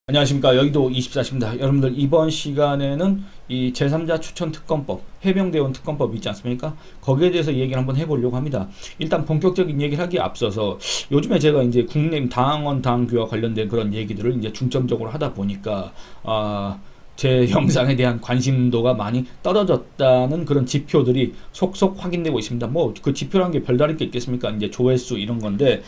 안녕하십니까. 여의도 24시입니다. 여러분들 이번 시간에는 이 제3자 추천 특검법, 해병대원 특검법 있지 않습니까? 거기에 대해서 얘기를 한번 해보려고 합니다. 일단 본격적인 얘기를 하기에 앞서서 요즘에 제가 이제 국내임 당원 당규와 관련된 그런 얘기들을 이제 중점적으로 하다 보니까 제 영상에 대한 관심도가 많이 떨어졌다는 그런 지표들이 속속 확인되고 있습니다. 뭐 그 지표라는 게 별다를 게 있겠습니까? 이제 조회수 이런 건데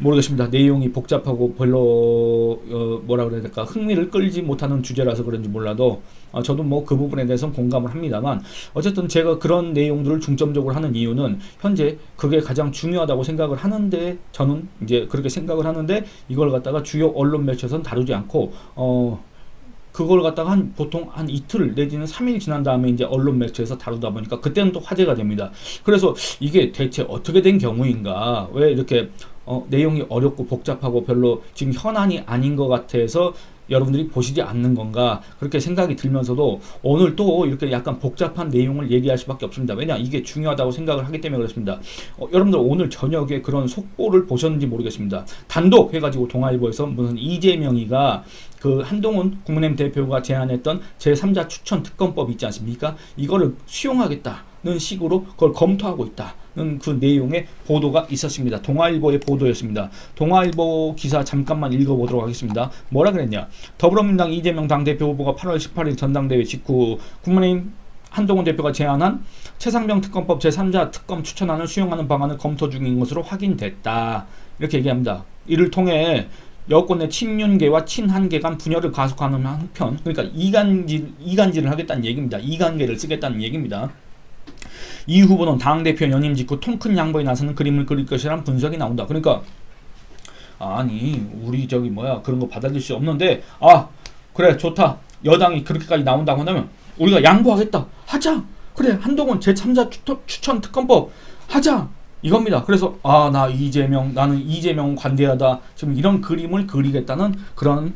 모르겠습니다. 내용이 복잡하고 별로 뭐라 그래야 될까, 흥미를 끌지 못하는 주제라서 그런지 몰라도 저도 뭐 그 부분에 대해서는 공감을 합니다만, 어쨌든 제가 그런 내용들을 중점적으로 하는 이유는 현재 그게 가장 중요하다고 생각을 하는데, 저는 이제 그렇게 생각을 하는데 이걸 갖다가 주요 언론 매체에서는 다루지 않고 그걸 갖다가 보통 한 이틀 내지는 3일 지난 다음에 이제 언론 매체에서 다루다 보니까 그때는 또 화제가 됩니다. 그래서 이게 대체 어떻게 된 경우인가, 왜 이렇게 내용이 어렵고 복잡하고 별로 지금 현안이 아닌 것 같아서 여러분들이 보시지 않는 건가, 그렇게 생각이 들면서도 오늘 또 이렇게 약간 복잡한 내용을 얘기할 수밖에 없습니다. 왜냐, 이게 중요하다고 생각을 하기 때문에 그렇습니다. 여러분들 오늘 저녁에 그런 속보를 보셨는지 모르겠습니다. 단독 해가지고 동아일보에서 무슨 이재명이가 그 한동훈 국민의힘 대표가 제안했던 제3자 추천 특검법 있지 않습니까? 이거를 수용하겠다는 식으로 그걸 검토하고 있다는 그 내용의 보도가 있었습니다. 동아일보의 보도였습니다. 동아일보 기사 잠깐만 읽어보도록 하겠습니다. 뭐라 그랬냐? 더불어민주당 이재명 당대표 후보가 8월 18일 전당대회 직후 국민의힘 한동훈 대표가 제안한 최상병 특검법 제3자 특검 추천안을 수용하는 방안을 검토 중인 것으로 확인됐다. 이렇게 얘기합니다. 이를 통해 여권 내 친윤계와 친한계 간 분열을 가속하는 한편, 그러니까 이간질을 하겠다는 얘기입니다. 이관계를 쓰겠다는 얘기입니다. 이 후보는 당대표 연임 직후 통 큰 양보에 나서는 그림을 그릴 것이라는 분석이 나온다. 그러니까 아니 우리 저기 뭐야 그런 거 받아들일 수 없는데, 그래 좋다, 여당이 그렇게까지 나온다고 한다면 우리가 양보하겠다, 하자, 그래 한동훈 제3자 추천 특검법 하자, 이겁니다. 그래서 나는 이재명 관대하다, 지금 이런 그림을 그리겠다는 그런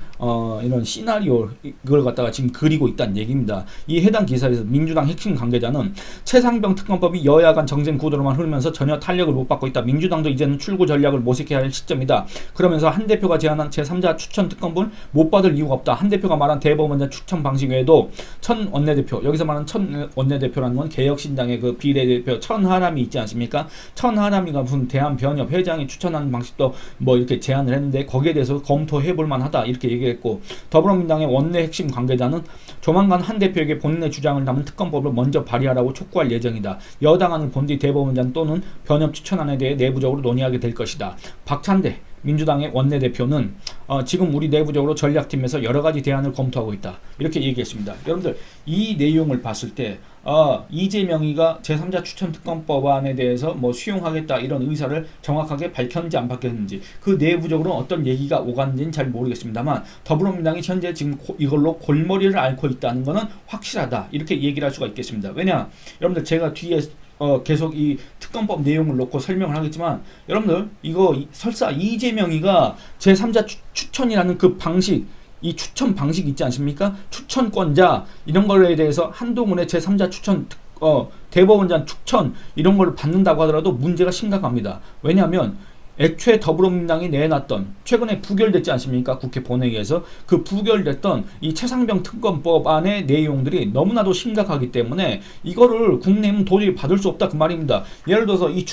이런 시나리오, 이걸 갖다가 지금 그리고 있다는 얘기입니다. 이 해당 기사에서 민주당 핵심 관계자는 최상병 특검법이 여야 간 정쟁 구도로만 흐르면서 전혀 탄력을 못 받고 있다. 민주당도 이제는 출구 전략을 모색해야 할 시점이다. 그러면서 한 대표가 제안한 제3자 추천 특검법을 못 받을 이유가 없다. 한 대표가 말한 대법원장 추천 방식 외에도 천 원내대표, 여기서 말하는 천 원내대표라는 건 개혁신당의 그 비례대표 천하람이 있지 않습니까? 천하람이가 무슨 대한변협 회장이 추천하는 방식도 뭐 이렇게 제안을 했는데 거기에 대해서 검토해볼 만하다, 이렇게 얘기했고, 더불어민주당의 원내 핵심 관계자는 조만간 한 대표에게 본인의 주장을 담은 특검법을 먼저 발의하라고 촉구할 예정이다. 여당안을 본 뒤 대법원장 또는 변협 추천안에 대해 내부적으로 논의하게 될 것이다. 박찬대 민주당의 원내대표는 지금 우리 내부적으로 전략팀에서 여러가지 대안을 검토하고 있다, 이렇게 얘기했습니다. 여러분들 이 내용을 봤을 때 이재명이가 제3자 추천 특검법안에 대해서 뭐 수용하겠다 이런 의사를 정확하게 밝혔는지 안 밝혔는지, 그 내부적으로 어떤 얘기가 오갔는지는 잘 모르겠습니다만, 더불어민주당이 현재 지금 이걸로 골머리를 앓고 있다는 것은 확실하다, 이렇게 얘기를 할 수가 있겠습니다. 왜냐, 여러분들 제가 뒤에 계속 이 특검법 내용을 놓고 설명을 하겠지만, 여러분들 이거 설사 이재명이가 제3자 추천이라는 그 방식, 이 추천 방식 있지 않습니까? 추천권자 이런 거에 대해서 한동훈의 제3자 추천 대법원장 추천 이런 걸 받는다고 하더라도 문제가 심각합니다. 왜냐하면 애초에 더불어민주당이 내놨던, 최근에 부결됐지 않습니까? 국회 본회의에서 그 부결됐던 이 최상병 특검법안의 내용들이 너무나도 심각하기 때문에 이거를 국내는 도저히 받을 수 없다, 그 말입니다. 예를 들어서 이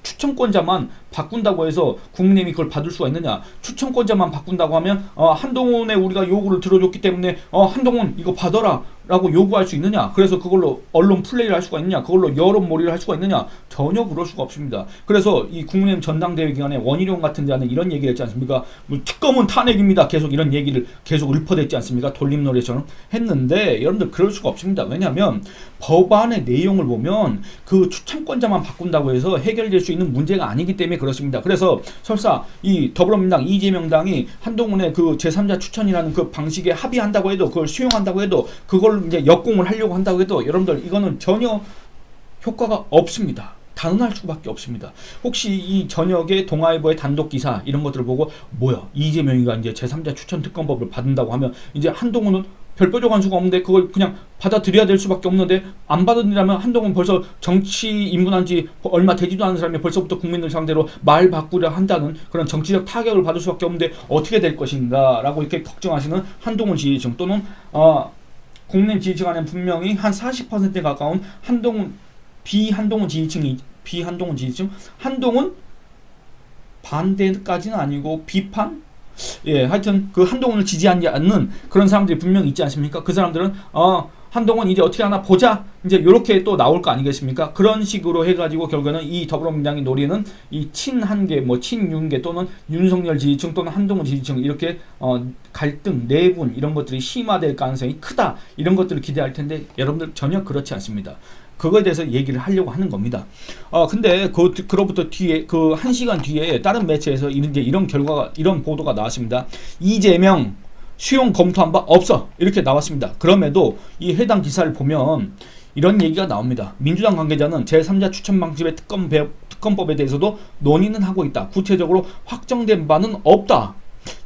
추천권자만 바꾼다고 해서 국민의힘이 그걸 받을 수가 있느냐? 추천권자만 바꾼다고 하면 한동훈의 우리가 요구를 들어줬기 때문에 한동훈 이거 받아라 라고 요구할 수 있느냐? 그래서 그걸로 언론 플레이를 할 수가 있느냐? 그걸로 여론몰이를 할 수가 있느냐? 전혀 그럴 수가 없습니다. 그래서 이 국민의힘 전당대회 기간에 원희룡 같은 자는 이런 얘기를 했지 않습니까? 뭐 특검은 탄핵입니다, 계속 이런 얘기를 계속 읊어댔지 않습니까? 돌림노래처럼 했는데, 여러분들 그럴 수가 없습니다. 왜냐하면 법안의 내용을 보면 그 추천권자만 바꾼다고 해서 해결될 수 있는 문제가 아니기 때문에 그렇습니다. 그래서 설사 이 더불어민주당 이재명당이 한동훈의 그 제3자 추천이라는 그 방식에 합의한다고 해도, 그걸 수용한다고 해도, 그걸 이제 역공을 하려고 한다고 해도, 여러분들 이거는 전혀 효과가 없습니다. 단언할 수밖에 없습니다. 혹시 이 저녁에 동아일보의 단독 기사 이런 것들을 보고 뭐야, 이재명이가 이제 제3자 추천 특검법을 받는다고 하면 이제 한동훈은 별 뾰족한 수가 없는데 그걸 그냥 받아들여야 될 수밖에 없는데 안 받아들이려면 한동훈 벌써 정치 입문한 지 얼마 되지도 않은 사람이 벌써부터 국민들 상대로 말 바꾸려 한다는 그런 정치적 타격을 받을 수밖에 없는데 어떻게 될 것인가 라고 이렇게 걱정하시는 한동훈 지지층 또는 국내 지지층 안에 분명히 한 40%에 가까운 비한동훈 지지층 한동훈 반대까지는 아니고 비판? 예, 하여튼 그 한동훈을 지지하지 않는 그런 사람들이 분명히 있지 않습니까? 그 사람들은 한동훈 이제 어떻게 하나 보자 이제 이렇게 또 나올 거 아니겠습니까? 그런 식으로 해가지고 결국에는 이 더불어민주당이 노리는 이 친한계, 친윤계 또는 윤석열 지지층 또는 한동훈 지지층 이렇게 갈등, 내분 이런 것들이 심화될 가능성이 크다 이런 것들을 기대할 텐데 여러분들 전혀 그렇지 않습니다. 그거에 대해서 얘기를 하려고 하는 겁니다. 근데 그로부터 뒤에 그 1시간 뒤에 다른 매체에서 이런 결과가 이런 보도가 나왔습니다. 이재명 수용 검토한 바 없어 이렇게 나왔습니다. 그럼에도 이 해당 기사를 보면 이런 얘기가 나옵니다. 민주당 관계자는 제3자 추천 방식의 특검법에 대해서도 논의는 하고 있다. 구체적으로 확정된 바는 없다.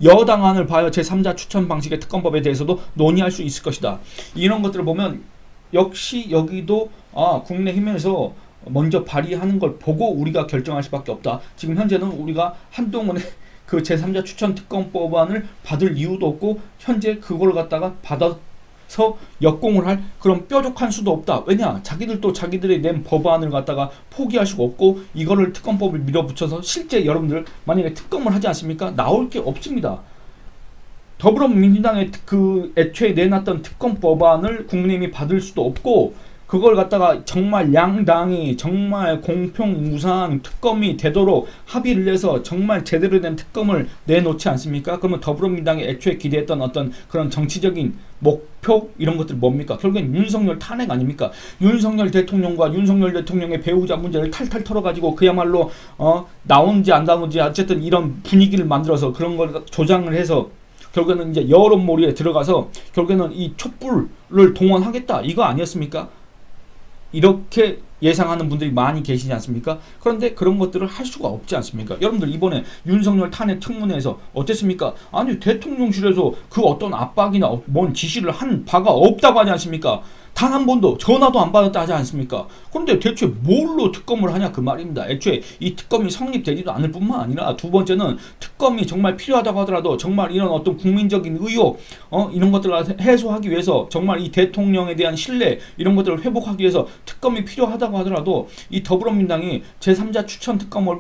여당안을 봐야 제3자 추천 방식의 특검법에 대해서도 논의할 수 있을 것이다. 이런 것들을 보면 역시 여기도 국내힘에서 먼저 발의하는 걸 보고 우리가 결정할 수밖에 없다. 지금 현재는 우리가 한동훈의 그 제3자 추천 특검법안을 받을 이유도 없고 현재 그걸 갖다가 받아서 역공을 할 그런 뾰족한 수도 없다. 왜냐? 자기들도 자기들이 낸 법안을 갖다가 포기할 수가 없고 이거를 특검법을 밀어붙여서 실제 여러분들 만약에 특검을 하지 않습니까? 나올 게 없습니다. 더불어민주당의 그 애초에 내놨던 특검 법안을 국민의힘이 받을 수도 없고 그걸 갖다가 정말 양당이 정말 공평무상 특검이 되도록 합의를 해서 정말 제대로 된 특검을 내놓지 않습니까? 그러면 더불어민주당이 애초에 기대했던 어떤 그런 정치적인 목표 이런 것들 뭡니까? 결국엔 윤석열 탄핵 아닙니까? 윤석열 대통령과 윤석열 대통령의 배우자 문제를 탈탈 털어가지고 그야말로 나온지 안 나온지 어쨌든 이런 분위기를 만들어서 그런 걸 조장을 해서 결국에는 이제 여론몰이에 들어가서 결국에는 이 촛불을 동원하겠다 이거 아니었습니까? 이렇게 예상하는 분들이 많이 계시지 않습니까? 그런데 그런 것들을 할 수가 없지 않습니까? 여러분들 이번에 윤석열 탄핵 청문회에서 어땠습니까? 아니 대통령실에서 그 어떤 압박이나 뭔 지시를 한 바가 없다고 하지 않습니까? 단 한 번도 전화도 안 받았다 하지 않습니까? 그런데 대체 뭘로 특검을 하냐 그 말입니다. 애초에 이 특검이 성립되지도 않을 뿐만 아니라 두 번째는 특검이 정말 필요하다고 하더라도 정말 이런 어떤 국민적인 의혹 이런 것들을 해소하기 위해서 정말 이 대통령에 대한 신뢰 이런 것들을 회복하기 위해서 특검이 필요하다고 하더라도 이 더불어민주당이 제3자 추천 특검을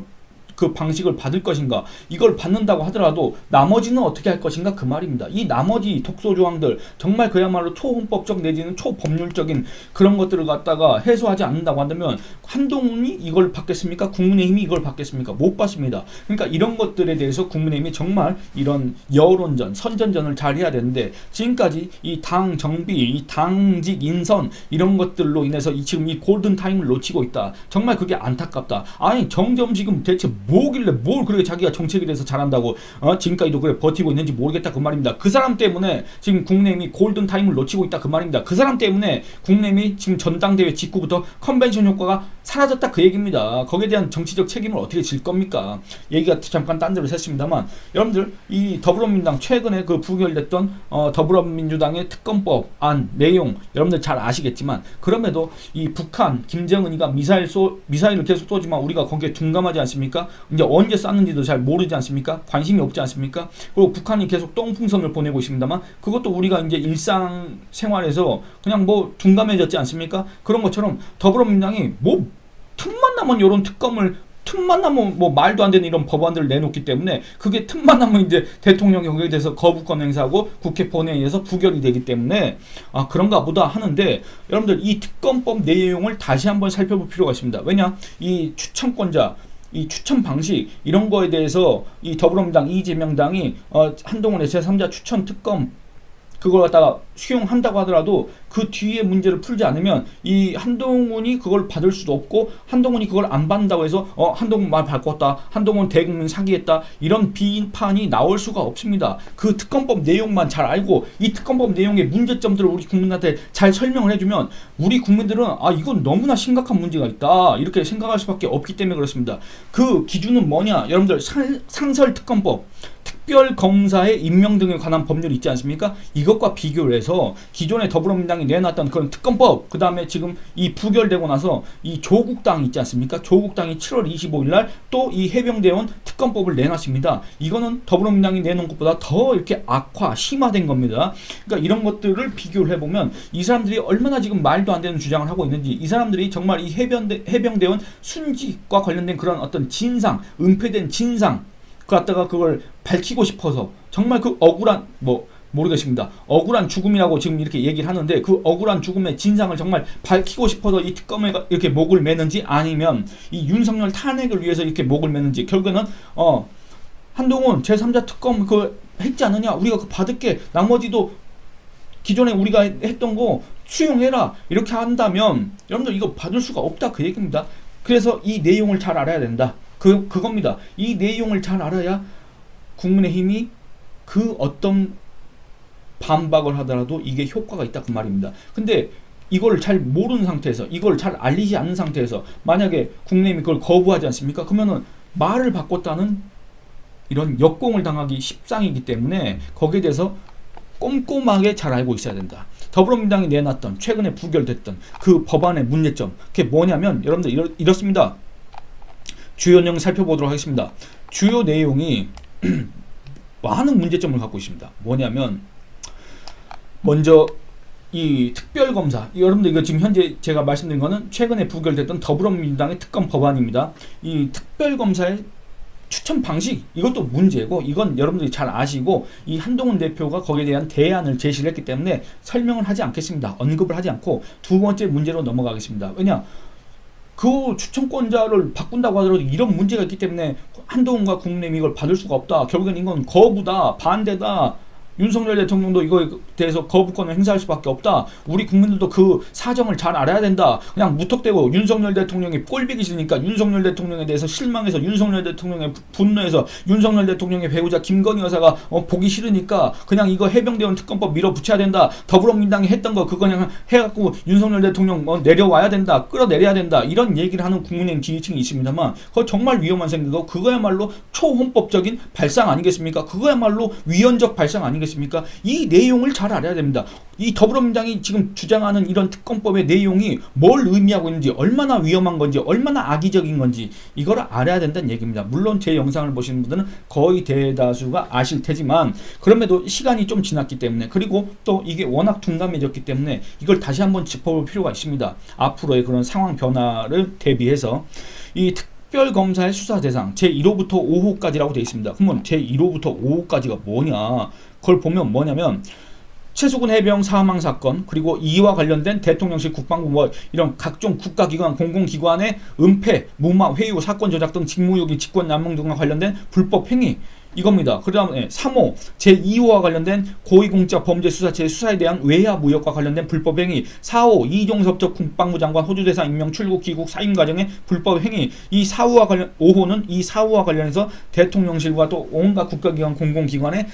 그 방식을 받을 것인가 이걸 받는다고 하더라도 나머지는 어떻게 할 것인가 그 말입니다. 이 나머지 독소조항들 정말 그야말로 초헌법적 내지는 초법률적인 그런 것들을 갖다가 해소하지 않는다고 한다면 한동훈이 이걸 받겠습니까? 국민의힘이 이걸 받겠습니까? 못 받습니다. 그러니까 이런 것들에 대해서 국민의힘이 정말 이런 여론전 선전전을 잘 해야 되는데 지금까지 이 당 정비 이 당직 인선 이런 것들로 인해서 지금 이 골든타임을 놓치고 있다. 정말 그게 안타깝다. 아니 정점 지금 대체 뭐길래 뭘 그렇게 자기가 정책에 대해서 잘한다고 지금까지도 그래 버티고 있는지 모르겠다 그 말입니다. 그 사람 때문에 지금 국내힘이 골든타임을 놓치고 있다 그 말입니다. 그 사람 때문에 국내힘이 지금 전당대회 직후부터 컨벤션 효과가 사라졌다 그 얘기입니다. 거기에 대한 정치적 책임을 어떻게 질 겁니까? 얘기가 잠깐 딴 데로 샜습니다만 여러분들 이 더불어민주당 최근에 그 부결됐던 더불어민주당의 특검법 안 내용 여러분들 잘 아시겠지만 그럼에도 이 북한 김정은이가 미사일을 계속 쏘지만 우리가 거기에 둔감하지 않습니까? 이제 언제 쐈는지도 잘 모르지 않습니까? 관심이 없지 않습니까? 그리고 북한이 계속 똥풍선을 보내고 있습니다만 그것도 우리가 이제 일상생활에서 그냥 뭐 둔감해졌지 않습니까? 그런 것처럼 더불어민주당이 뭐 틈만 나면 이런 틈만 나면 뭐 말도 안 되는 이런 법안들을 내놓기 때문에 그게 틈만 나면 이제 대통령이 거기에 대해서 거부권 행사하고 국회 본회의에서 부결이 되기 때문에 그런가 보다 하는데 여러분들 이 특검법 내용을 다시 한번 살펴볼 필요가 있습니다. 왜냐? 이 추천권자 이 추천 방식 이런 거에 대해서 이 더불어민주당 이재명당이 한동훈의 제3자 추천 특검 그걸 갖다가 수용한다고 하더라도 그 뒤에 문제를 풀지 않으면 이 한동훈이 그걸 받을 수도 없고 한동훈이 그걸 안 받는다고 해서 한동훈 말 바꿨다 한동훈 대국민 사기했다 이런 비판이 나올 수가 없습니다. 그 특검법 내용만 잘 알고 이 특검법 내용의 문제점들을 우리 국민한테 잘 설명을 해주면 우리 국민들은 이건 너무나 심각한 문제가 있다 이렇게 생각할 수밖에 없기 때문에 그렇습니다. 그 기준은 뭐냐 여러분들 상설 특검법 특별검사의 임명 등에 관한 법률이 있지 않습니까? 이것과 비교를 해서 기존에 더불어민주당이 내놨던 그런 특검법, 그 다음에 지금 이 부결되고 나서 이 조국당이 있지 않습니까? 조국당이 7월 25일 날 또 이 해병대원 특검법을 내놨습니다. 이거는 더불어민주당이 내놓은 것보다 더 이렇게 악화, 심화된 겁니다. 그러니까 이런 것들을 비교를 해보면 이 사람들이 얼마나 지금 말도 안 되는 주장을 하고 있는지, 이 사람들이 정말 이 해병대원 순직과 관련된 그런 어떤 진상, 은폐된 진상, 갖다가 그걸 밝히고 싶어서 정말 그 억울한 모르겠습니다. 억울한 죽음이라고 지금 이렇게 얘기를 하는데 그 억울한 죽음의 진상을 정말 밝히고 싶어서 이 특검에 이렇게 목을 매는지, 아니면 이 윤석열 탄핵을 위해서 이렇게 목을 매는지, 결국에는 한동훈 제3자 특검 그 했지 않느냐, 우리가 그 받을게, 나머지도 기존에 우리가 했던 거 수용해라, 이렇게 한다면 여러분들 이거 받을 수가 없다, 그 얘기입니다. 그래서 이 내용을 잘 알아야 된다. 그겁니다. 이 내용을 잘 알아야 국민의힘이 그 어떤 반박을 하더라도 이게 효과가 있다, 그 말입니다. 근데 이걸 잘 모르는 상태에서, 이걸 잘 알리지 않는 상태에서 만약에 국민의힘이 그걸 거부하지 않습니까? 그러면은 말을 바꿨다는 이런 역공을 당하기 십상이기 때문에 거기에 대해서 꼼꼼하게 잘 알고 있어야 된다. 더불어민주당이 내놨던 최근에 부결됐던 그 법안의 문제점, 그게 뭐냐면 여러분들 이렇습니다. 주요 내용 살펴보도록 하겠습니다. 주요 내용이 많은 문제점을 갖고 있습니다. 뭐냐면 먼저 이 특별검사, 여러분들 이거 지금 현재 제가 말씀드린 거는 최근에 부결됐던 더불어민주당의 특검 법안입니다. 이 특별검사의 추천 방식, 이것도 문제고, 이건 여러분들이 잘 아시고 이 한동훈 대표가 거기에 대한 대안을 제시를 했기 때문에 설명을 하지 않겠습니다. 언급을 하지 않고 두 번째 문제로 넘어가겠습니다. 왜냐, 그 추천권자를 바꾼다고 하더라도 이런 문제가 있기 때문에 한동훈과 국민의힘이 이걸 받을 수가 없다. 결국엔 이건 거부다, 반대다. 윤석열 대통령도 이거에 대해서 거부권을 행사할 수밖에 없다. 우리 국민들도 그 사정을 잘 알아야 된다. 그냥 무턱대고 윤석열 대통령이 꼴보기 싫으니까 윤석열 대통령에 대해서 실망해서, 윤석열 대통령의 분노해서, 윤석열 대통령의 배우자 김건희 여사가 보기 싫으니까 그냥 이거 해병대원 특검법 밀어붙여야 된다. 더불어민주당이 했던 거 그거 그냥 해갖고 윤석열 대통령 내려와야 된다, 끌어내려야 된다, 이런 얘기를 하는 국민의힘 지지층이 있습니다만 그거 정말 위험한 생각이고, 그거야말로 초헌법적인 발상 아니겠습니까? 그거야말로 위헌적 발상 아니겠습니까? 이 내용을 잘 알아야 됩니다. 이 더불어민주당이 지금 주장하는 이런 특검법의 내용이 뭘 의미하고 있는지, 얼마나 위험한 건지, 얼마나 악의적인 건지, 이걸 알아야 된다는 얘기입니다. 물론 제 영상을 보시는 분들은 거의 대다수가 아실 테지만 그럼에도 시간이 좀 지났기 때문에, 그리고 또 이게 워낙 둔감해졌기 때문에 이걸 다시 한번 짚어볼 필요가 있습니다. 앞으로의 그런 상황 변화를 대비해서 이 특별검사의 수사 대상 제1호부터 5호까지라고 되어 있습니다. 그러면 제1호부터 5호까지가 뭐냐? 그걸 보면 뭐냐면 최수근 해병 사망 사건, 그리고 이와 관련된 대통령실, 국방부 이런 각종 국가기관, 공공기관의 은폐, 무마, 회유, 사건 조작 등 직무유기, 직권남용 등과 관련된 불법 행위, 이겁니다. 그 다음에 3호 제2호와 관련된 고위공직자 범죄수사체의 수사에 대한 외야 무역과 관련된 불법 행위, 4호 이종섭 국방부 장관 호주대사 임명 출국 귀국 사임 과정의 불법 행위. 이 4호와 관련 5호는 이 4호와 관련해서 대통령실과 또 온갖 국가기관 공공기관의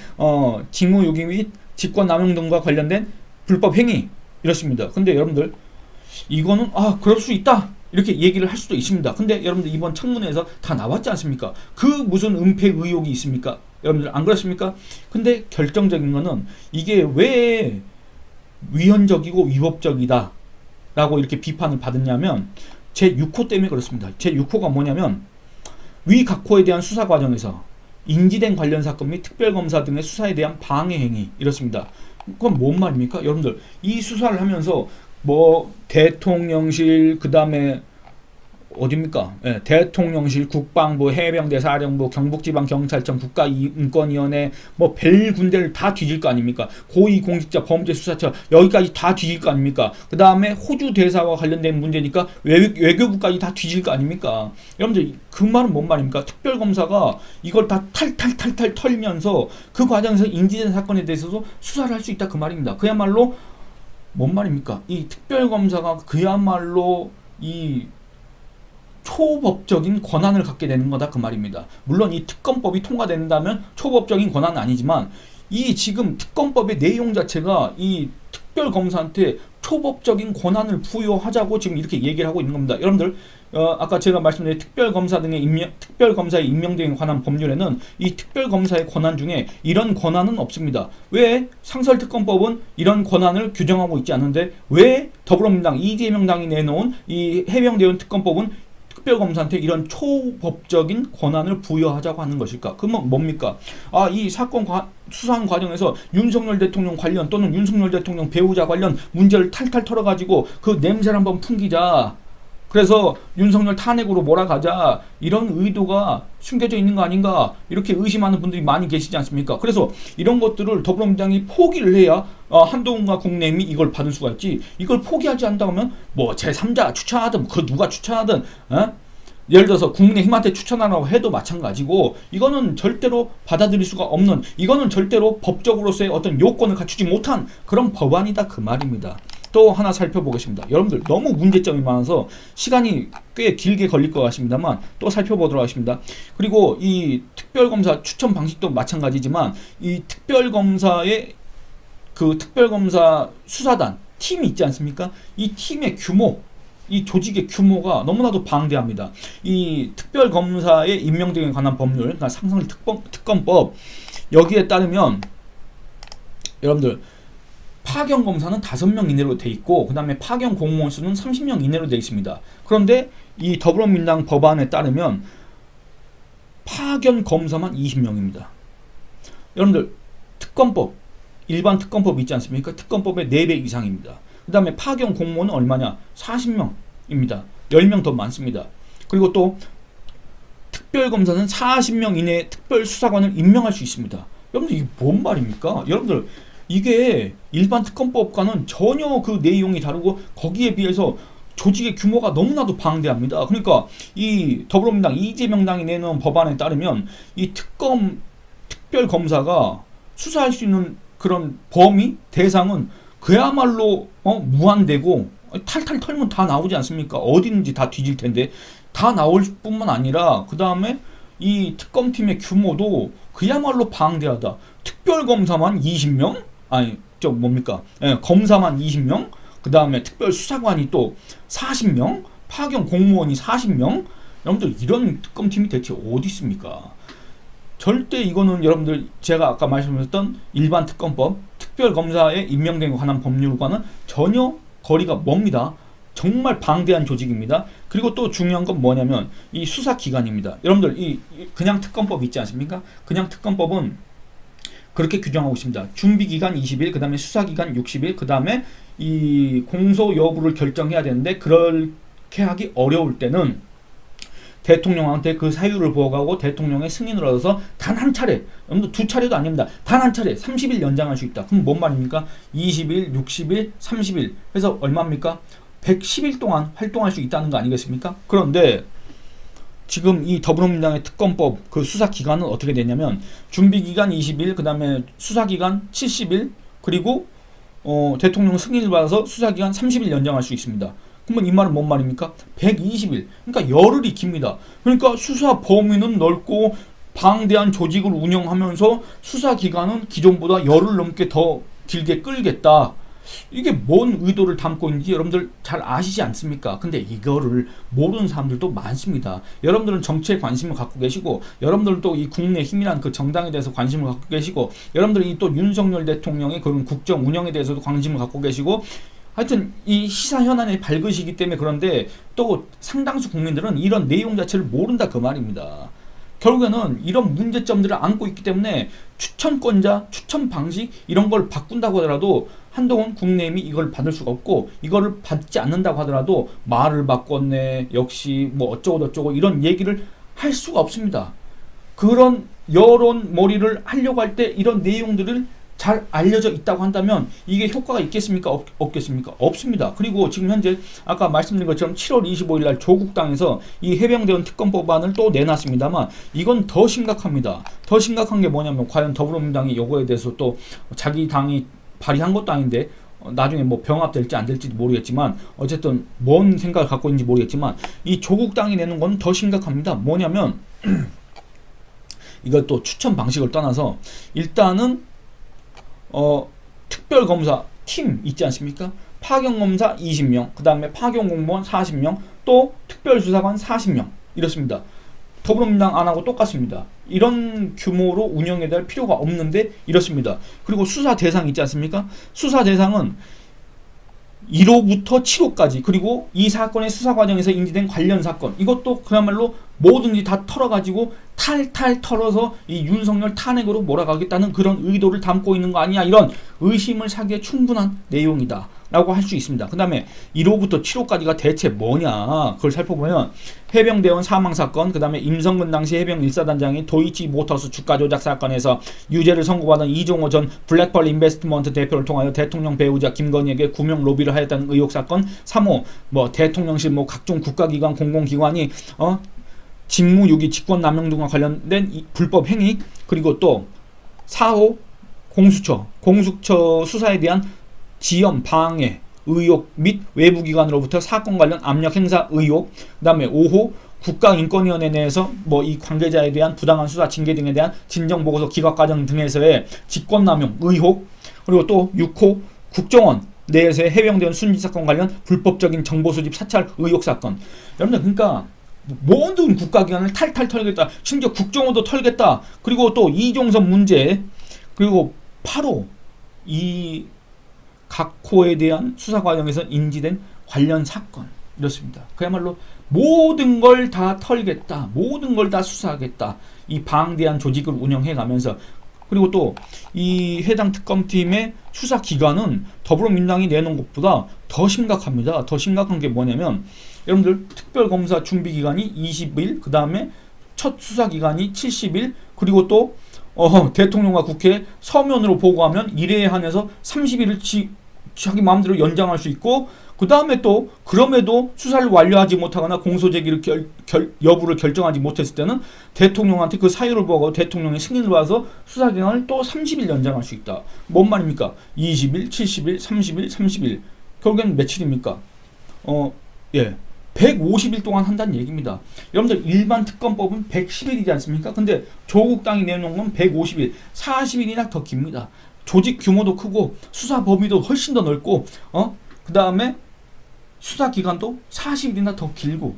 직무유기 및 직권남용 등과 관련된 불법 행위, 이렇습니다. 근데 여러분들 이거는 그럴 수 있다, 이렇게 얘기를 할 수도 있습니다. 근데 여러분들 이번 청문회에서 다 나왔지 않습니까? 그 무슨 은폐 의혹이 있습니까? 여러분들 안 그렇습니까? 근데 결정적인 거는 이게 왜 위헌적이고 위법적이다 라고 이렇게 비판을 받았냐면 제6호 때문에 그렇습니다. 제6호가 뭐냐면 위 각호에 대한 수사 과정에서 인지된 관련 사건 및 특별검사 등의 수사에 대한 방해 행위, 이렇습니다. 그건 뭔 말입니까? 여러분들 이 수사를 하면서 대통령실, 그 다음에 어딥니까? 대통령실, 국방부, 해병대, 사령부, 경북지방경찰청, 국가인권위원회, 별 군데를 다 뒤질 거 아닙니까? 고위공직자 범죄수사처 여기까지 다 뒤질 거 아닙니까? 그 다음에 호주 대사와 관련된 문제니까 외교부까지 다 뒤질 거 아닙니까? 여러분들 그 말은 뭔 말입니까? 특별검사가 이걸 다 탈탈 털면서 그 과정에서 인지된 사건에 대해서도 수사를 할 수 있다, 그 말입니다. 그야말로 뭔 말입니까? 이 특별검사가 그야말로 이 초법적인 권한을 갖게 되는 거다, 그 말입니다. 물론 이 특검법이 통과된다면 초법적인 권한은 아니지만 이 지금 특검법의 내용 자체가 이 특별검사한테 초법적인 권한을 부여하자고 지금 이렇게 얘기를 하고 있는 겁니다. 여러분들 아까 제가 말씀드린 특별검사 등의 특별검사의 임명 등에 관한 법률에는 이 특별검사의 권한 중에 이런 권한은 없습니다. 왜 상설특검법은 이런 권한을 규정하고 있지 않은데 왜 더불어민주당 이재명 당이 내놓은 이 해병대원 특검법은 특별검사한테 이런 초법적인 권한을 부여하자고 하는 것일까? 그러면 뭡니까? 이 사건 수사한 과정에서 윤석열 대통령 관련 또는 윤석열 대통령 배우자 관련 문제를 탈탈 털어가지고 그 냄새를 한번 풍기자. 그래서 윤석열 탄핵으로 몰아가자. 이런 의도가 숨겨져 있는 거 아닌가? 이렇게 의심하는 분들이 많이 계시지 않습니까? 그래서 이런 것들을 더불어민주당이 포기를 해야 한동훈과 국민의힘이 이걸 받을 수가 있지. 이걸 포기하지 않다면 뭐 제3자 추천하든 그 누가 추천하든 예를 들어서 국민의힘한테 추천하라고 해도 마찬가지고 이거는 절대로 받아들일 수가 없는, 이거는 절대로 법적으로서의 어떤 요건을 갖추지 못한 그런 법안이다 그 말입니다. 또 하나 살펴보겠습니다. 여러분들 너무 문제점이 많아서 시간이 꽤 길게 걸릴 것 같습니다만 또 살펴보도록 하겠습니다. 그리고 이 특별검사 추천 방식도 마찬가지지만 이 특별검사의 그 특별검사 수사단 팀이 있지 않습니까? 이 팀의 규모, 이 조직의 규모가 너무나도 방대합니다. 이 특별검사의 임명 등에 관한 법률, 그러니까 상설 특검법 여기에 따르면 여러분들 파견 검사는 5명 이내로 돼 있고 그 다음에 파견 공무원 수는 30명 이내로 돼 있습니다. 그런데 이 더불어민주당 법안에 따르면 파견 검사만 20명입니다. 여러분들 특검법, 일반 특검법 있지 않습니까? 특검법의 4배 이상입니다. 그 다음에 파견 공무원은 얼마냐? 40명입니다. 10명 더 많습니다. 그리고 또 특별검사는 40명 이내에 특별수사관을 임명할 수 있습니다. 여러분들 이게 뭔 말입니까? 여러분들 이게 일반 특검법과는 전혀 그 내용이 다르고 거기에 비해서 조직의 규모가 너무나도 방대합니다. 그러니까 이 더불어민주당 이재명 당이 내놓은 법안에 따르면 이 특별검사가 수사할 수 있는 그런 범위, 대상은 그야말로 무한대고 탈탈 털면 다 나오지 않습니까? 어디든지 다 뒤질 텐데 다 나올 뿐만 아니라 그 다음에 이 특검팀의 규모도 그야말로 방대하다. 특별검사만 20명? 아니 뭡니까? 검사만 20명? 그 다음에 특별수사관이 또 40명? 파견 공무원이 40명? 여러분들 이런 특검팀이 대체 어디 있습니까? 절대 이거는 여러분들 제가 아까 말씀드렸던 일반 특검법, 특별검사에 임명된 관한 법률과는 전혀 거리가 멉니다. 정말 방대한 조직입니다. 그리고 또 중요한 건 뭐냐면 이 수사기관입니다. 여러분들 이 그냥 특검법 있지 않습니까? 그냥 특검법은 그렇게 규정하고 있습니다. 준비기간 20일, 그 다음에 수사기간 60일, 그 다음에 이 공소 여부를 결정해야 되는데 그렇게 하기 어려울 때는 대통령한테 그 사유를 보고하고 대통령의 승인을 얻어서 단 한 차례, 여러분들 2차례도 아닙니다. 단 한 차례 30일 연장할 수 있다. 그럼 뭔 말입니까? 20일, 60일, 30일 해서 얼마입니까? 110일 동안 활동할 수 있다는 거 아니겠습니까? 그런데 지금 이 더불어민주당의 특검법 그 수사기간은 어떻게 되냐면 준비기간 20일, 그 다음에 수사기간 70일, 그리고 대통령 승인을 받아서 수사기간 30일 연장할 수 있습니다. 그러면 이 말은 뭔 말입니까? 120일. 그러니까 열흘이 깁니다. 그러니까 수사 범위는 넓고 방대한 조직을 운영하면서 수사기간은 기존보다 열흘 넘게 더 길게 끌겠다. 이게 뭔 의도를 담고 있는지 여러분들 잘 아시지 않습니까? 근데 이거를 모르는 사람들도 많습니다. 여러분들은 정치에 관심을 갖고 계시고 여러분들도 이 국민의힘이란 그 정당에 대해서 관심을 갖고 계시고 여러분들이 또 윤석열 대통령의 그런 국정 운영에 대해서도 관심을 갖고 계시고 하여튼 이 시사 현안에 밝으시기 때문에 그런데 또 상당수 국민들은 이런 내용 자체를 모른다 그 말입니다. 결국에는 이런 문제점들을 안고 있기 때문에 추천권자, 추천 방식 이런 걸 바꾼다고 하더라도 한동훈 국민의힘이 이걸 받을 수가 없고 이거를 받지 않는다고 하더라도 말을 바꿨네, 역시 뭐 어쩌고저쩌고 이런 얘기를 할 수가 없습니다. 그런 여론 몰이를 하려고 할 때 이런 내용들을 잘 알려져 있다고 한다면 이게 효과가 있겠습니까? 없겠습니까? 없습니다. 그리고 지금 현재 아까 말씀드린 것처럼 7월 25일 날 조국당에서 이 해병대원 특검법안을 또 내놨습니다만 이건 더 심각합니다. 더 심각한 게 뭐냐면 과연 더불어민주당이 이거에 대해서 또 자기 당이 발의한 것도 아닌데 나중에 뭐 병합될지 안 될지도 모르겠지만 어쨌든 뭔 생각을 갖고 있는지 모르겠지만 이 조국당이 내는 건 더 심각합니다. 뭐냐면 이것도 추천 방식을 떠나서 일단은 특별검사 팀 있지 않습니까? 파견검사 20명, 그 다음에 파견공무원 40명, 또 특별수사관 40명 이렇습니다. 더불어민주당 안하고 똑같습니다. 이런 규모로 운영해야 될 필요가 없는데 이렇습니다. 그리고 수사 대상 있지 않습니까? 수사 대상은 1호부터 7호까지, 그리고 이 사건의 수사 과정에서 인지된 관련 사건, 이것도 그야말로 뭐든지 다 털어가지고 탈탈 털어서 이 윤석열 탄핵으로 몰아가겠다는 그런 의도를 담고 있는 거 아니야, 이런 의심을 사기에 충분한 내용이다 라고 할 수 있습니다. 그 다음에 1호부터 7호까지가 대체 뭐냐, 그걸 살펴보면 해병대원 사망사건, 그 다음에 임성근 당시 해병 1사단장이 도이치모터스 주가 조작 사건에서 유죄를 선고받은 이종호 전 블랙펄 인베스트먼트 대표를 통하여 대통령 배우자 김건희에게 구명 로비를 하였다는 의혹 사건. 3호 뭐 대통령실 뭐 각종 국가기관 공공기관이 직무유기 직권남용 등과 관련된 이 불법 행위. 그리고 또 4호 공수처 수사에 대한 지연 방해 의혹 및 외부기관으로부터 사건 관련 압력 행사 의혹. 그 다음에 5호 국가인권위원회 내에서 뭐 이 관계자에 대한 부당한 수사 징계 등에 대한 진정보고서 기각 과정 등에서의 직권남용 의혹. 그리고 또 6호 국정원 내에서의 해병대원 순직사건 관련 불법적인 정보수집 사찰 의혹 사건. 여러분들, 그러니까 모든 국가기관을 탈탈 털겠다, 심지어 국정원도 털겠다. 그리고 또 이종섭 문제, 그리고 8호 이 각호에 대한 수사 과정에서 인지된 관련 사건, 이렇습니다. 그야말로 모든 걸 다 털겠다, 모든 걸 다 수사하겠다, 이 방대한 조직을 운영해가면서. 그리고 또 이 해당 특검팀의 수사 기간은 더불어민주당이 내놓은 것보다 더 심각합니다. 더 심각한 게 뭐냐면, 여러분들 특별검사 준비기간이 20일, 그 다음에 첫 수사기간이 70일, 그리고 또 대통령과 국회에 서면으로 보고하면 1회에 한해서 30일을 자기 마음대로 연장할 수 있고, 그 다음에 또 그럼에도 수사를 완료하지 못하거나 공소제기를 여부를 결정하지 못했을 때는 대통령한테 그 사유를 보고 대통령의 승인을 받아서 수사기간을 또 30일 연장할 수 있다. 뭔 말입니까? 20일, 70일, 30일, 30일. 결국엔 며칠입니까? 150일 동안 한다는 얘기입니다. 여러분들, 일반 특검법은 110일이지 않습니까? 근데 조국당이 내놓은 건 150일, 40일이나 더 깁니다. 조직 규모도 크고 수사 범위도 훨씬 더 넓고 그 다음에 수사 기간도 40일이나 더 길고.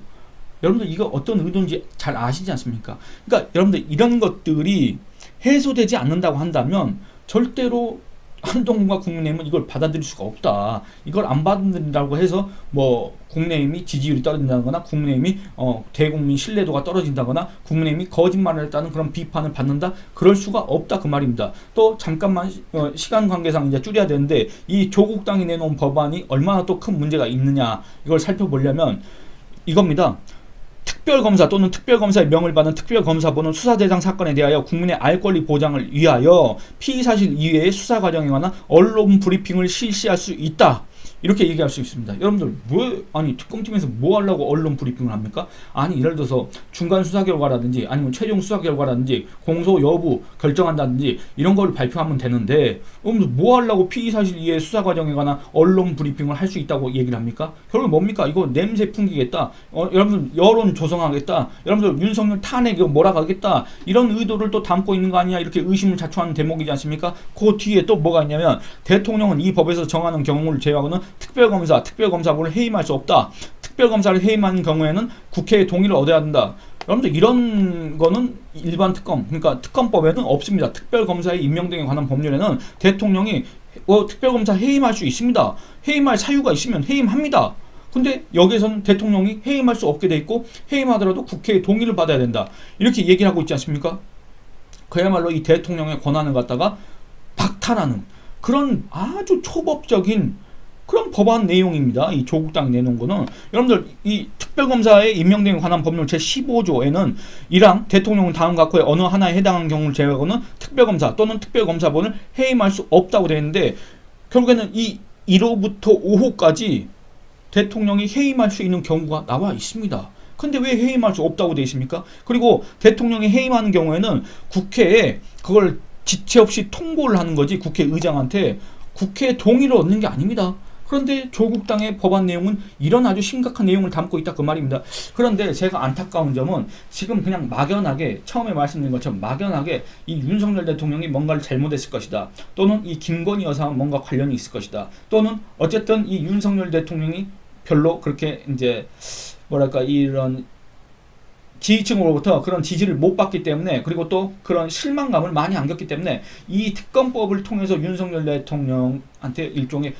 여러분들, 이거 어떤 의도인지 잘 아시지 않습니까? 그러니까 여러분들, 이런 것들이 해소되지 않는다고 한다면 절대로 한동훈과 국민의힘은 이걸 받아들일 수가 없다. 이걸 안 받아들인다고 해서 뭐 국민의힘이 지지율이 떨어진다거나 국민의힘이 대국민 신뢰도가 떨어진다거나 국민의힘이 거짓말을 했다는 그런 비판을 받는다, 그럴 수가 없다, 그 말입니다. 또 잠깐만 시간 관계상 이제 줄여야 되는데, 이 조국당이 내놓은 법안이 얼마나 또 큰 문제가 있느냐, 이걸 살펴보려면 이겁니다. 특별검사 또는 특별검사의 명을 받은 특별검사본은 수사 대상 사건에 대하여 국민의 알 권리 보장을 위하여 피의사실 이외의 수사 과정에 관한 언론 브리핑을 실시할 수 있다, 이렇게 얘기할 수 있습니다. 여러분들, 아니 특검팀에서 뭐 하려고 언론 브리핑을 합니까? 아니 예를 들어서 중간 수사 결과라든지 아니면 최종 수사 결과라든지 공소 여부 결정한다든지 이런 걸 발표하면 되는데, 뭐 하려고 피의사실 이외의 수사 과정에 관한 언론 브리핑을 할 수 있다고 얘기를 합니까? 결국 뭡니까? 이거 냄새 풍기겠다, 여러분들 여론 조성하겠다, 여러분들 윤석열 탄핵 몰아가겠다, 이런 의도를 또 담고 있는 거 아니냐, 이렇게 의심을 자초하는 대목이지 않습니까? 그 뒤에 또 뭐가 있냐면, 대통령은 이 법에서 정하는 경우를 제외하고는 특별검사본을 해임할 수 없다. 특별검사를 해임하는 경우에는 국회의 동의를 얻어야 한다. 여러분들, 이런 거는 일반 특검, 그러니까 특검법에는 없습니다. 특별검사의 임명 등에 관한 법률에는 대통령이 특별검사 해임할 수 있습니다. 해임할 사유가 있으면 해임합니다. 근데 여기에서는 대통령이 해임할 수 없게 돼 있고, 해임하더라도 국회의 동의를 받아야 된다, 이렇게 얘기를 하고 있지 않습니까? 그야말로 이 대통령의 권한을 갖다가 박탈하는 그런 아주 초법적인 그런 법안 내용입니다. 이 조국당이 내놓은 거는. 여러분들, 이 특별검사의 임명 등에 관한 법률 제15조에는 1항 대통령은 다음 각호의 어느 하나에 해당하는 경우를 제외하고는 특별검사 또는 특별검사본을 해임할 수 없다고 되어 있는데, 결국에는 이 1호부터 5호까지 대통령이 해임할 수 있는 경우가 나와 있습니다. 근데 왜 해임할 수 없다고 되어 있습니까? 그리고 대통령이 해임하는 경우에는 국회에 그걸 지체 없이 통보를 하는 거지, 국회의장한테 국회의 동의를 얻는 게 아닙니다. 그런데 조국 당의 법안 내용은 이런 아주 심각한 내용을 담고 있다 그 말입니다. 그런데 제가 안타까운 점은 지금 그냥 막연하게 처음에 말씀드린 것처럼 막연하게 이 윤석열 대통령이 뭔가를 잘못했을 것이다. 또는 이 김건희 여사와 뭔가 관련이 있을 것이다. 또는 어쨌든 이 윤석열 대통령이 별로 그렇게 이제 뭐랄까 이런 지지층으로부터 그런 지지를 못 받기 때문에 그리고 또 그런 실망감을 많이 안겼기 때문에 이 특검법을 통해서 윤석열 대통령한테 일종의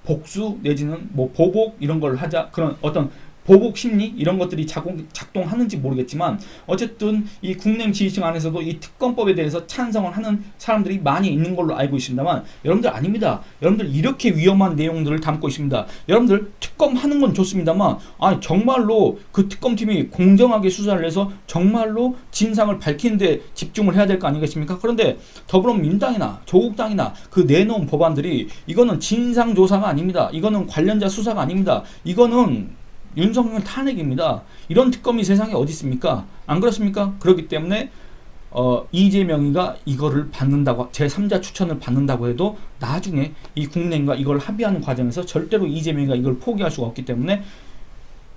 복수 내지는 뭐 보복 이런 걸 하자 그런 어떤 보복 심리 이런 것들이 작동하는지 모르겠지만 어쨌든 이 국내 지지층 안에서도 이 특검법에 대해서 찬성을 하는 사람들이 많이 있는 걸로 알고 있습니다만 여러분들 아닙니다. 여러분들 이렇게 위험한 내용들을 담고 있습니다. 여러분들 특검하는 건 좋습니다만 아니 정말로 그 특검팀이 공정하게 수사를 해서 정말로 진상을 밝히는 데 집중을 해야 될 거 아니겠습니까? 그런데 더불어민주당이나 조국당이나 그 내놓은 법안들이 이거는 진상조사가 아닙니다. 이거는 관련자 수사가 아닙니다. 이거는 윤석열 탄핵입니다. 이런 특검이 세상에 어디 있습니까? 안 그렇습니까? 그렇기 때문에 이재명이가 이거를 받는다고 제3자 추천을 받는다고 해도 나중에 이 국민과 이걸 합의하는 과정에서 절대로 이재명이가 이걸 포기할 수가 없기 때문에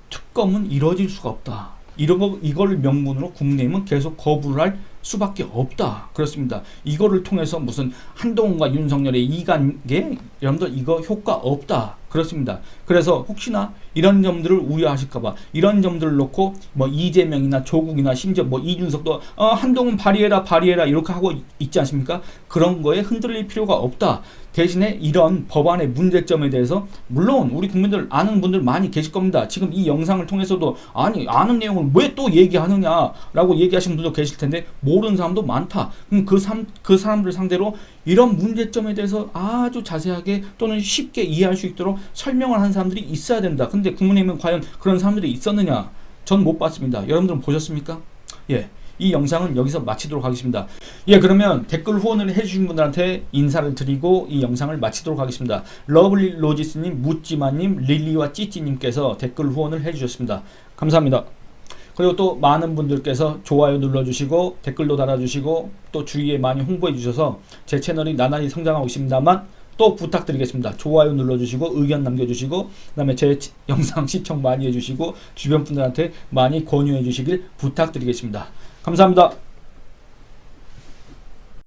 특검은 이뤄질 수가 없다. 이걸 명분으로 국민의힘은 계속 거부를 할 수밖에 없다. 그렇습니다. 이거를 통해서 무슨 한동훈과 윤석열의 이관계 여러분들 이거 효과 없다. 그렇습니다. 그래서 혹시나 이런 점들을 우려하실까봐 이런 점들을 놓고 뭐 이재명이나 조국이나 심지어 뭐 이준석도 한동훈 발의해라 이렇게 하고 있지 않습니까? 그런 거에 흔들릴 필요가 없다. 대신에 이런 법안의 문제점에 대해서 물론 우리 국민들 아는 분들 많이 계실 겁니다. 지금 이 영상을 통해서도 아니 아는 내용을 왜 또 얘기하느냐라고 얘기하시는 분도 계실 텐데 모르는 사람도 많다. 그럼 그 사람들 상대로 이런 문제점에 대해서 아주 자세하게 또는 쉽게 이해할 수 있도록 설명을 하는 사람들이 있어야 된다. 근데 국민의힘은 과연 그런 사람들이 있었느냐? 전 못 봤습니다. 여러분들은 보셨습니까? 예. 이 영상은 여기서 마치도록 하겠습니다. 예, 그러면 댓글 후원을 해주신 분들한테 인사를 드리고 이 영상을 마치도록 하겠습니다. 러블리 로지스님, 묻지마님, 릴리와 찌찌님께서 댓글 후원을 해주셨습니다. 감사합니다. 그리고 또 많은 분들께서 좋아요 눌러주시고 댓글도 달아주시고 또 주위에 많이 홍보해 주셔서 제 채널이 나날이 성장하고 있습니다만 또 부탁드리겠습니다. 좋아요 눌러주시고 의견 남겨주시고 그 다음에 제 영상 시청 많이 해주시고 주변 분들한테 많이 권유해 주시길 부탁드리겠습니다. 감사합니다.